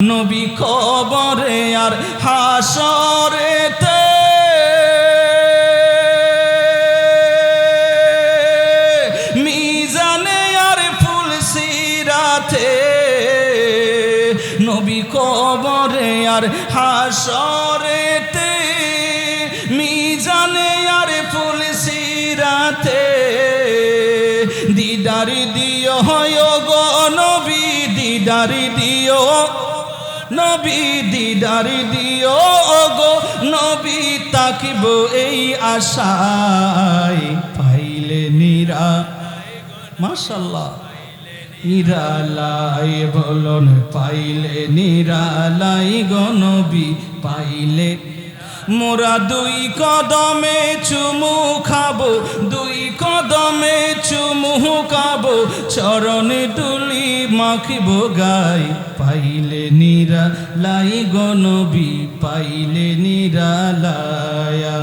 নবী কবরে আর হাসরেতে মিজানে আর ফুল সিরাতে নবী কবরে আর হাসরেতে মিজানে আর ফুল সিরাতে দিদার দিও হয় গো নবী দিদার দিও নবী দিদার দিও গো নবী তাকিব এই আশায় পাইলে নিরা মাশাআল্লাহ নিরালাই বলন পাইলে নিরালাই গো নবী পাইলে মোরা দুই কদমে চুমু খাবো দুই কদমে চুমু খাবো চরণে দুলি মাখিব গাই পাইলে নিরালাই গো নবী পাইলে নিরালায়া।